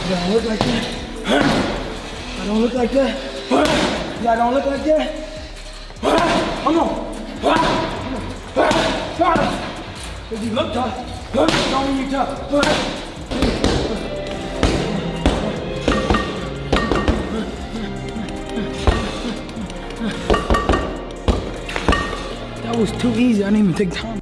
I don't look like that. I don't look like that. I don't look like that. Come on. If you look tough, don't mean you're tough. That was too easy. I didn't even take time.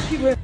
Keep it.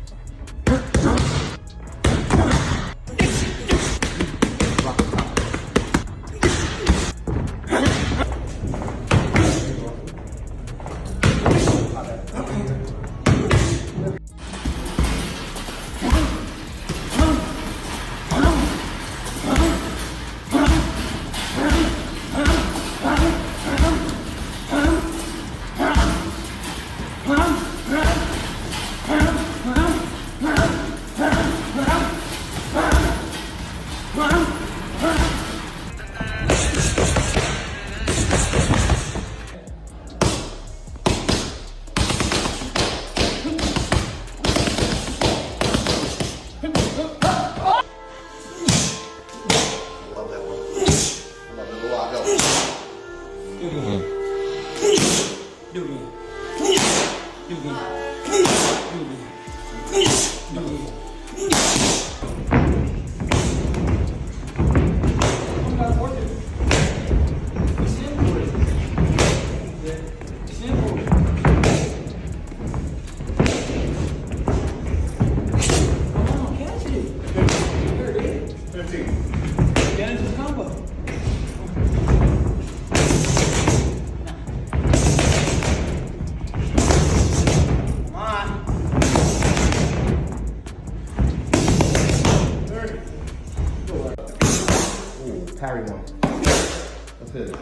Parry one. That's it.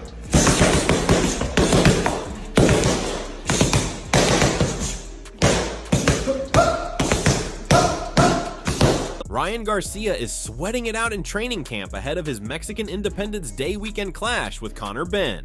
Ryan Garcia is sweating it out in training camp ahead of his Mexican Independence Day weekend clash with Conor Ben.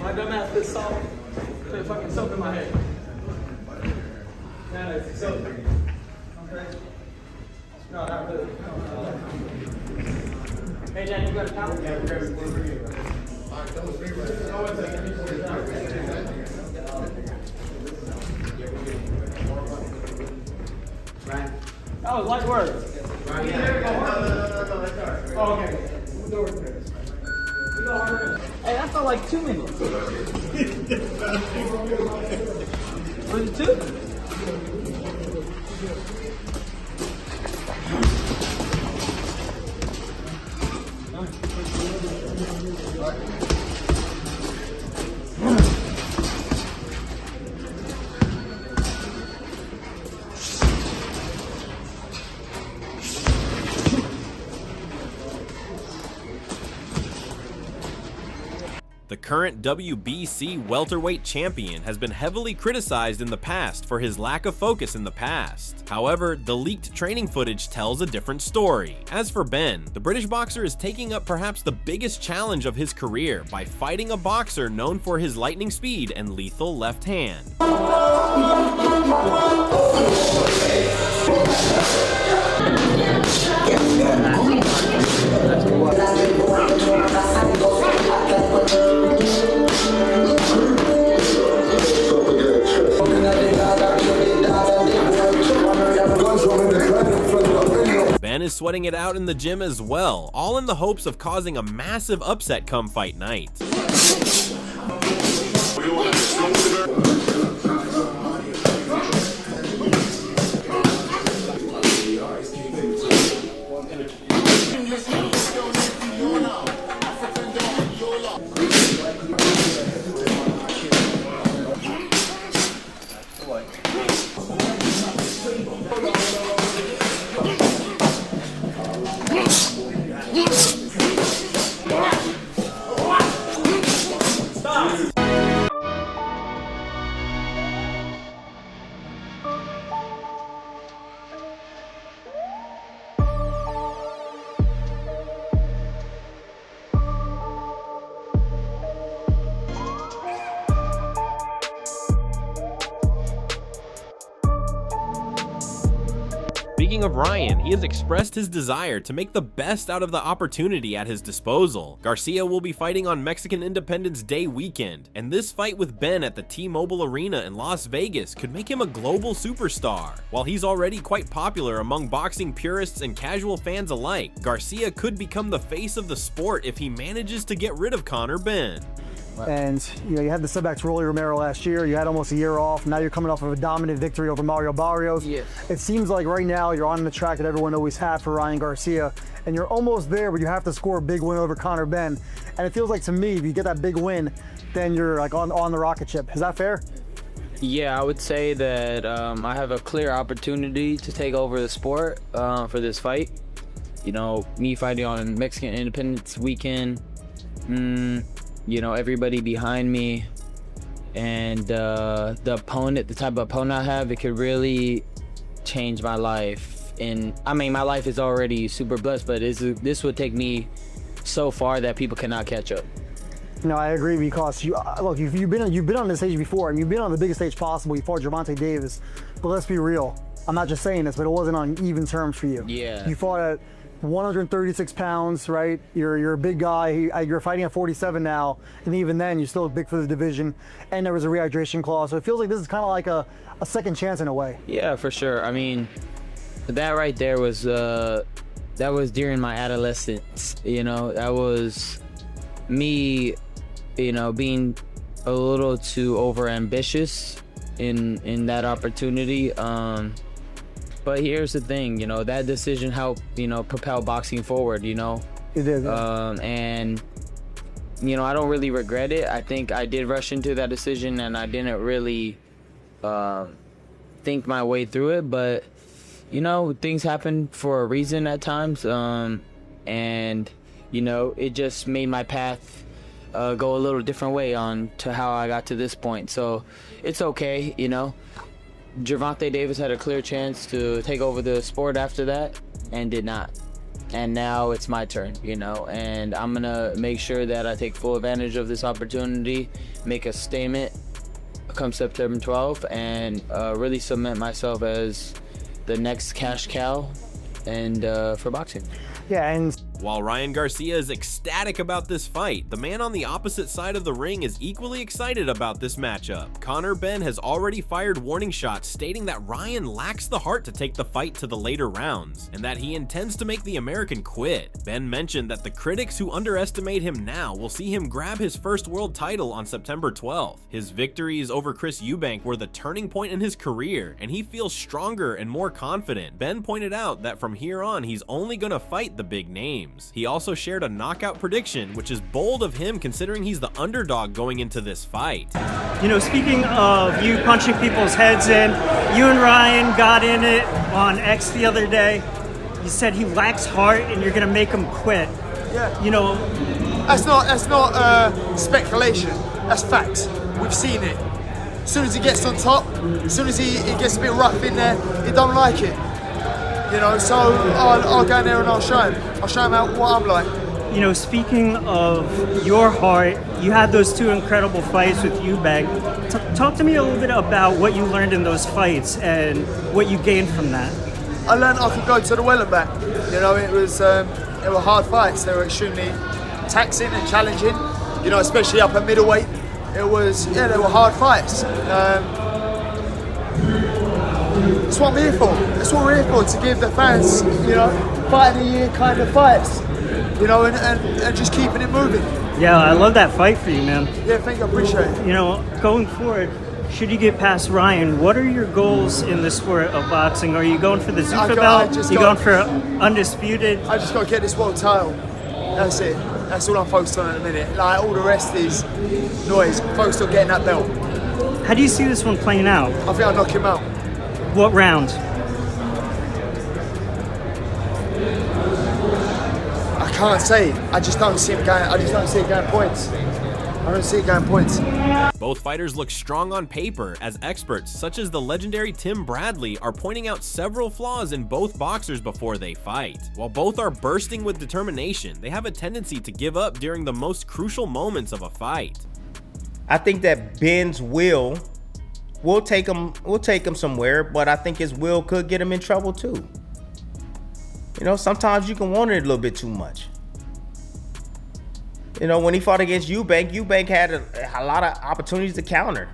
My dumb ass put salt. Put fucking soap in my head. No, it's soap. Okay. No, not really. Hey, Dad, you got a towel? Yeah, grab it. Alright, that was three right. That was light work. Right, yeah. No, that's alright. Oh, okay. We'll go over there. Hey, that felt like 2 minutes. Was it 2? The current WBC welterweight champion has been heavily criticized in the past for his lack of focus in the past. However, the leaked training footage tells a different story. As for Ben, the British boxer is taking up perhaps the biggest challenge of his career by fighting a boxer known for his lightning speed and lethal left hand. Ben is sweating it out in the gym as well, all in the hopes of causing a massive upset come fight night. Speaking of Ryan, he has expressed his desire to make the best out of the opportunity at his disposal. Garcia will be fighting on Mexican Independence Day weekend, and this fight with Ben at the T-Mobile Arena in Las Vegas could make him a global superstar. While he's already quite popular among boxing purists and casual fans alike, Garcia could become the face of the sport if he manages to get rid of Conor Ben. And you had the setbacks Rolly Romero last year. You had almost a year off. Now you're coming off of a dominant victory over Mario Barrios. Yeah. It seems like right now you're on the track that everyone always had for Ryan Garcia, and you're almost there, but you have to score a big win over Conor Ben. And it feels like to me, if you get that big win, then you're like on the rocket ship. Is that fair? Yeah, I would say that I have a clear opportunity to take over the sport for this fight. You know, me fighting on Mexican Independence weekend. You know, everybody behind me, and the type of opponent I have, it could really change my life. And I mean, my life is already super blessed, but this would take me so far that people cannot catch up. No, I agree, because look, you've been on this stage before, and you've been on the biggest stage possible. You fought Gervonta Davis, but let's be real. I'm not just saying this, but it wasn't on even terms for you. Yeah. You fought at 136 pounds, right? You're a big guy. You're fighting at 47 now, and even then, you're still big for the division. And there was a rehydration clause, so it feels like this is kind of like a second chance in a way. Yeah, for sure. I mean, that right there was during my adolescence. You know, that was me, you know, being a little too overambitious in that opportunity. But here's the thing, you know, that decision helped, you know, propel boxing forward, you know. It did. And, you know, I don't really regret it. I think I did rush into that decision, and I didn't really think my way through it. But, you know, things happen for a reason at times. And, you know, it just made my path go a little different way on to how I got to this point. So it's okay, you know. Gervonta Davis had a clear chance to take over the sport after that and did not. And now it's my turn, you know, and I'm gonna make sure that I take full advantage of this opportunity, make a statement come September 12th, and really cement myself as the next cash cow and for boxing. Yeah, and While Ryan Garcia is ecstatic about this fight, the man on the opposite side of the ring is equally excited about this matchup. Conor Ben has already fired warning shots stating that Ryan lacks the heart to take the fight to the later rounds, and that he intends to make the American quit. Ben mentioned that the critics who underestimate him now will see him grab his first world title on September 12th. His victories over Chris Eubank were the turning point in his career, and he feels stronger and more confident. Ben pointed out that from here on, he's only gonna fight the big names. He also shared a knockout prediction, which is bold of him considering he's the underdog going into this fight. You know, speaking of you punching people's heads in, you and Ryan got in it on X the other day. You said he lacks heart and you're going to make him quit. Yeah. You know, That's not speculation. That's facts. We've seen it. As soon as he gets on top, as soon as he gets a bit rough in there, he don't like it. You know, so I'll go in there and I'll show him. I'll show him what I'm like. You know, speaking of your heart, you had those 2 incredible fights with Eubank. Talk to me a little bit about what you learned in those fights and what you gained from that. I learned I could go to the well and back. You know, it were hard fights. They were extremely taxing and challenging. You know, especially up at middleweight. They were hard fights. That's what I'm here for. That's what we're here for, to give the fans, you know, fight of the year kind of fights. You know, and just keeping it moving. Yeah, I love that fight for you, man. Yeah, thank you, I appreciate it. You know, going forward, should you get past Ryan, what are your goals in the sport of boxing? Are you going for the Zuffa belt? Going for undisputed? I just got to get this world title. That's it. That's all I'm focused on at the minute. Like, all the rest is noise. Focused on getting that belt. How do you see this one playing out? I think I'll knock him out. What round? I can't say. I just don't see him going. I just don't see it going points. I don't see it going points. Both fighters look strong on paper, as experts such as the legendary Tim Bradley are pointing out several flaws in both boxers before they fight. While both are bursting with determination, they have a tendency to give up during the most crucial moments of a fight. I think that Ben's will take him somewhere, but I think his will could get him in trouble too. You know, sometimes you can want it a little bit too much. You know, when he fought against Eubank had a lot of opportunities to counter.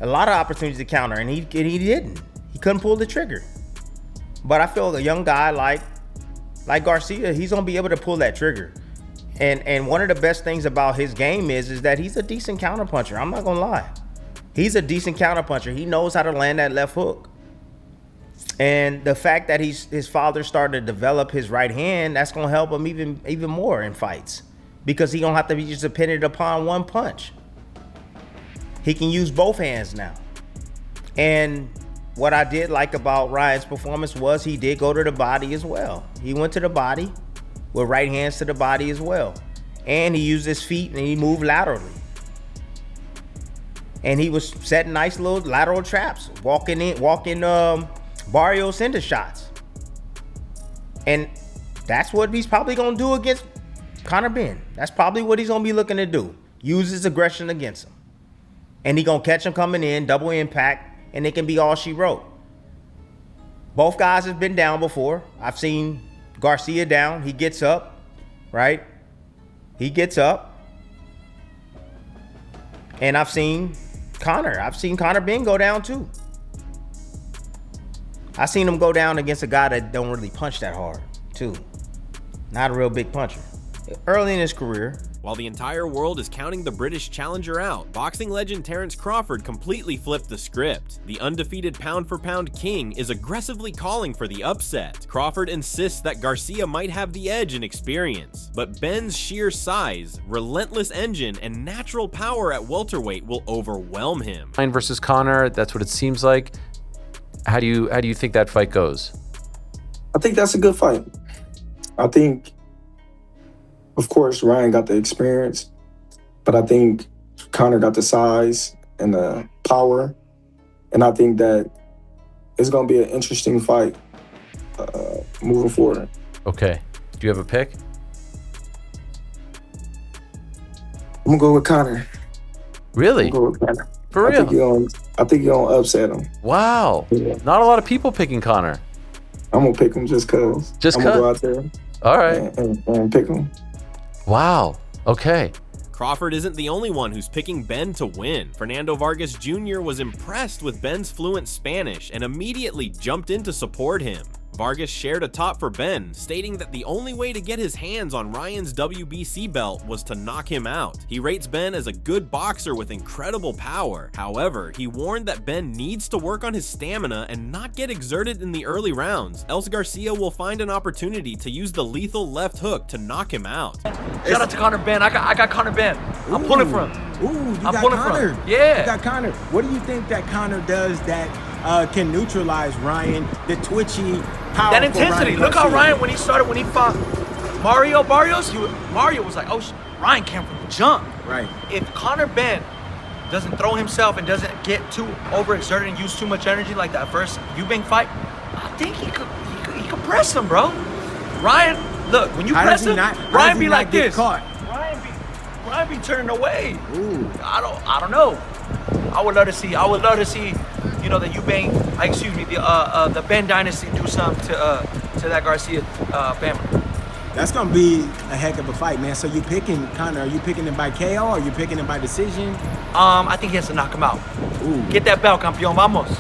And he didn't. He couldn't pull the trigger. But I feel a young guy like Garcia, he's gonna be able to pull that trigger. And one of the best things about his game is that he's a decent counterpuncher. I'm not gonna lie. He's a decent counterpuncher. He knows how to land that left hook. And the fact that his father started to develop his right hand, that's gonna help him even more in fights, because he don't have to be just dependent upon one punch. He can use both hands now. And what I did like about Ryan's performance was he did go to the body as well. He went to the body with right hands to the body as well. And he used his feet and he moved laterally. And he was setting nice little lateral traps, walking Barrios into shots. And that's what he's probably gonna do against Conor Ben. That's probably what he's gonna be looking to do. Use his aggression against him. And he gonna catch him coming in, double impact, and it can be all she wrote. Both guys have been down before. I've seen Garcia down, he gets up, right? He gets up. And I've seen Conor Ben go down too. I seen him go down against a guy that don't really punch that hard too. Not a real big puncher. Early in his career. While the entire world is counting the British challenger out, boxing legend Terence Crawford completely flipped the script. The undefeated pound-for-pound king is aggressively calling for the upset. Crawford insists that Garcia might have the edge in experience, but Ben's sheer size, relentless engine, and natural power at welterweight will overwhelm him. Ryan versus Conor, that's what it seems like. How do you think that fight goes? I think that's a good fight. I think, of course, Ryan got the experience, but I think Conor got the size and the power, and I think that it's going to be an interesting fight moving forward. Okay. Do you have a pick? I'm going to go with Conor. Really? I'm going to go with Conor. For real? I think you're going to upset him. Wow. Yeah. Not a lot of people picking Conor. I'm going to pick him just because. Just I'm going to go out there all right. and pick him. Wow. Okay. Crawford isn't the only one who's picking Ben to win. Fernando Vargas Jr. was impressed with Ben's fluent Spanish and immediately jumped in to support him. Vargas shared a top for Ben, stating that the only way to get his hands on Ryan's WBC belt was to knock him out. He rates Ben as a good boxer with incredible power. However, he warned that Ben needs to work on his stamina and not get exerted in the early rounds, else Garcia will find an opportunity to use the lethal left hook to knock him out. Shout out to Conor Ben. I got Conor Ben. I'm pulling for him. Ooh, I'm pulling Conor. for him. Yeah. You got Conor. What do you think that Conor does that can neutralize Ryan, the twitchy, powerful That intensity. Ryan Look how Garcia? Ryan, when he fought Mario Barrios, Mario was like, oh, Ryan came from the jump. Right. If Conor Ben doesn't throw himself and doesn't get too overexerted and use too much energy like that first Eubank fight, I think he could press him, bro. Ryan, look, when you press him, Ryan be like this. Ryan be turning away. Ooh. I don't know. I would love to see, you know, the Eubank, the Ben dynasty do something to that Garcia family. That's gonna be a heck of a fight, man. So you picking Conor? Are you picking him by KO? Or are you picking him by decision? I think he has to knock him out. Ooh. Get that belt, campeón, vamos.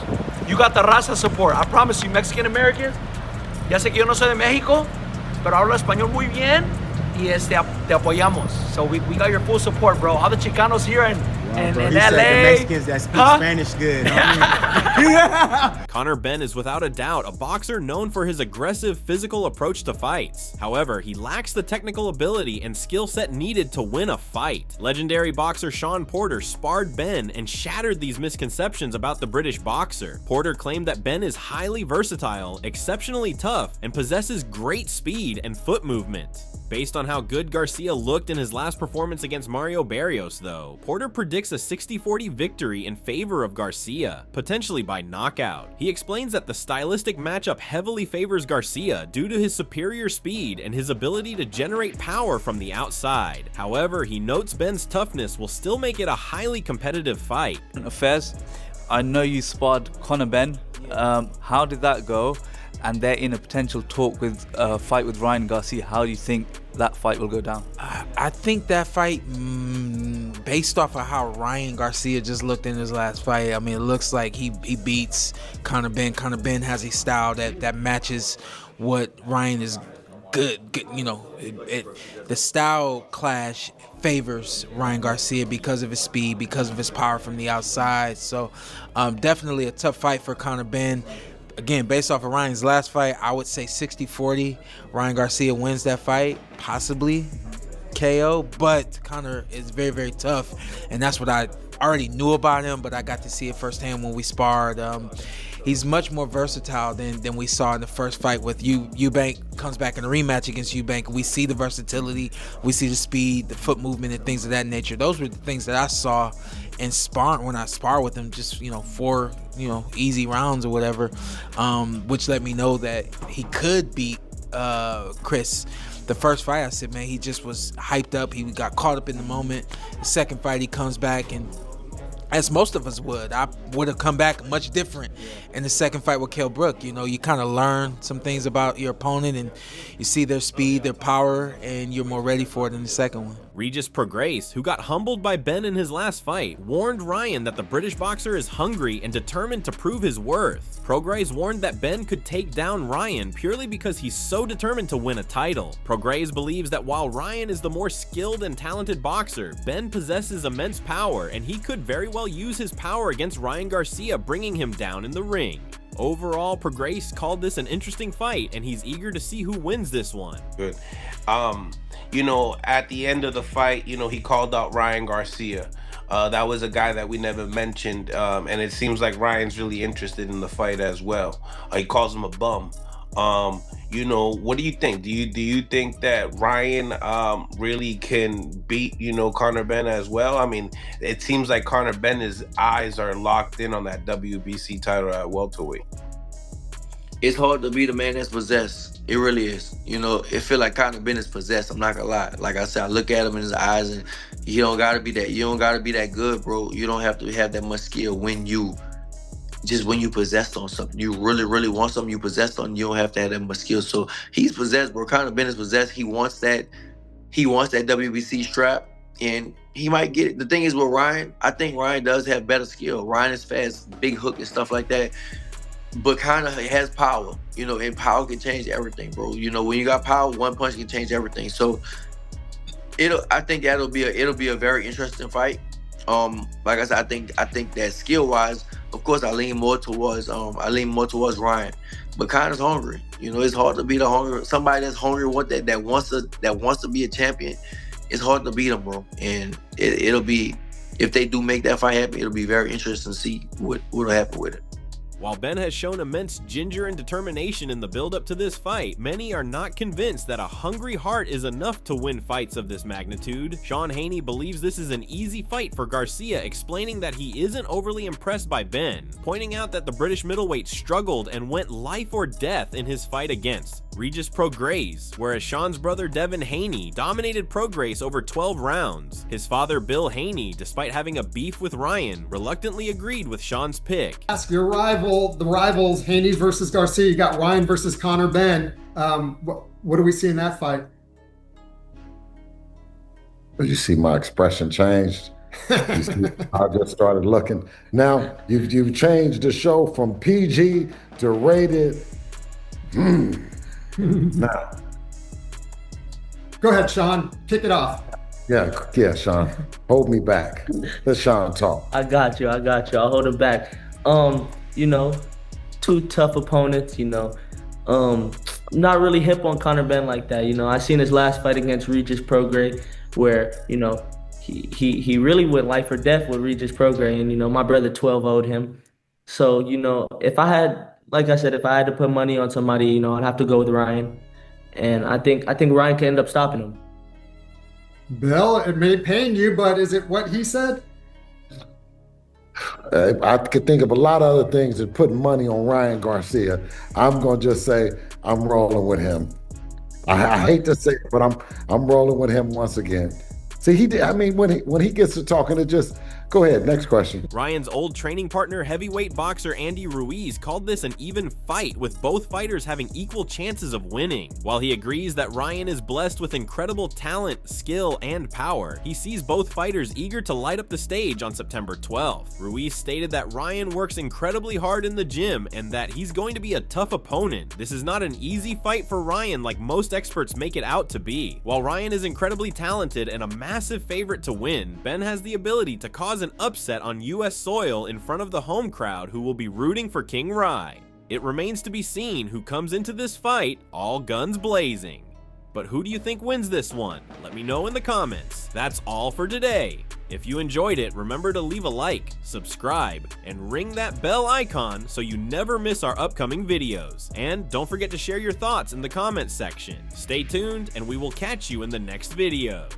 You got the raza support. I promise you, Mexican Americans. Ya sé que yo no soy de México, pero hablo español muy bien y te apoyamos. So we got your full support, bro. All the Chicanos here in Bro, in he said LA. the Mexicans that speak Spanish good. Conor Ben is without a doubt a boxer known for his aggressive physical approach to fights. However, he lacks the technical ability and skill set needed to win a fight. Legendary boxer Shawn Porter sparred Ben and shattered these misconceptions about the British boxer. Porter claimed that Ben is highly versatile, exceptionally tough, and possesses great speed and foot movement. Based on how good Garcia looked in his last performance against Mario Barrios, though, Porter predicts a 60-40 victory in favor of Garcia, potentially by knockout. He explains that the stylistic matchup heavily favors Garcia due to his superior speed and his ability to generate power from the outside. However, he notes Ben's toughness will still make it a highly competitive fight. Affairs, I know you sparred Conor Ben. How did that go? And they're in a potential talk with fight with Ryan Garcia. How do you think that fight will go down? I think that fight, based off of how Ryan Garcia just looked in his last fight, I mean, it looks like he beats Conor Ben. Conor Ben has a style that matches what Ryan is good. You know, the style clash favors Ryan Garcia because of his speed, because of his power from the outside. So definitely a tough fight for Conor Ben. Again, based off of Ryan's last fight, I would say 60-40. Ryan Garcia wins that fight, possibly KO, but Conor is very, very tough, and that's what I already knew about him, but I got to see it firsthand when we sparred. He's much more versatile than we saw in the first fight with Eubank. Comes back in a rematch against Eubank. We see the versatility, we see the speed, the foot movement, and things of that nature. Those were the things that I saw in sparring when I sparred with him, just 4 easy rounds or whatever, which let me know that he could beat Chris. The first fight, I said, man, he just was hyped up. He got caught up in the moment. The second fight, he comes back, and as most of us would, I would have come back much different in the second fight with Kell Brook. You know, you kind of learn some things about your opponent, and you see their speed, their power, and you're more ready for it in the second one. Regis Prograis, who got humbled by Ben in his last fight, warned Ryan that the British boxer is hungry and determined to prove his worth. Prograis warned that Ben could take down Ryan purely because he's so determined to win a title. Prograis believes that while Ryan is the more skilled and talented boxer, Ben possesses immense power, and he could very well use his power against Ryan Garcia, bringing him down in the ring. Overall, Prograis called this an interesting fight, and he's eager to see who wins this one. Good. At the end of the fight, he called out Ryan Garcia. That was a guy that we never mentioned, and it seems like Ryan's really interested in the fight as well. He calls him a bum. What do you think? Do you think that Ryan really can beat, Conor Ben as well? I mean, it seems like Conor Ben's eyes are locked in on that WBC title at welterweight. It's hard to beat a man that's possessed. It really is. It feel like Conor Ben is possessed. I'm not gonna lie. Like I said, I look at him in his eyes, and you don't gotta be that good, bro. You don't have to have that much skill when you possessed on something. You really, really want something you possessed on, you don't have to have that much skill. So he's possessed, bro. Conor Ben is possessed. He wants that WBC strap, and he might get it. The thing is with Ryan, I think Ryan does have better skill. Ryan is fast, big hook and stuff like that. But Conor has power, and power can change everything, bro. When you got power, one punch can change everything. So I think it'll be a very interesting fight. Like I said, I think that skill wise, of course, I lean more towards Ryan. But Conor's hungry. It's hard to beat somebody that's hungry, that wants to be a champion. It's hard to beat him, bro. And it'll be, if they do make that fight happen, it'll be very interesting to see what'll happen with it. While Ben has shown immense ginger and determination in the build-up to this fight, many are not convinced that a hungry heart is enough to win fights of this magnitude. Sean Haney believes this is an easy fight for Garcia, explaining that he isn't overly impressed by Ben, pointing out that the British middleweight struggled and went life or death in his fight against Regis Prograis, whereas Sean's brother Devin Haney dominated Prograis over 12 rounds. His father Bill Haney, despite having a beef with Ryan, reluctantly agreed with Sean's pick. Ask your rival, the rivals, Haney versus Garcia. You got Ryan versus Conor Ben. What do we see in that fight? You see my expression changed. You see, I just started looking. Now you've changed the show from PG to rated. Now, go ahead, Sean. Kick it off. Yeah, Sean. Hold me back. Let Sean talk. I got you. I'll hold it back. You know, two tough opponents, you know. Not really hip on Conor Ben like that, you know. I seen his last fight against Regis Prograis where, you know, he really went life or death with Regis Prograis, and, you know, my brother 12-0'd him. So, you know, if I had, like I said, if I had to put money on somebody, you know, I'd have to go with Ryan. And I think Ryan can end up stopping him. Bill, it may pain you, but is it what he said? I could think of a lot of other things than putting money on Ryan Garcia. I'm going to just say I'm rolling with him. I hate to say it, but I'm rolling with him once again. See, he did. I mean, when he gets to talking, it just go ahead. Next question. Ryan's old training partner, heavyweight boxer Andy Ruiz, called this an even fight, with both fighters having equal chances of winning. While he agrees that Ryan is blessed with incredible talent, skill, and power, he sees both fighters eager to light up the stage on September 12th. Ruiz stated that Ryan works incredibly hard in the gym and that he's going to be a tough opponent. This is not an easy fight for Ryan like most experts make it out to be. While Ryan is incredibly talented and a massive favorite to win, Ben has the ability to cause an upset on US soil in front of the home crowd who will be rooting for King Rye. It remains to be seen who comes into this fight all guns blazing. But who do you think wins this one? Let me know in the comments. That's all for today. If you enjoyed it, remember to leave a like, subscribe, and ring that bell icon so you never miss our upcoming videos. And don't forget to share your thoughts in the comments section. Stay tuned, and we will catch you in the next video.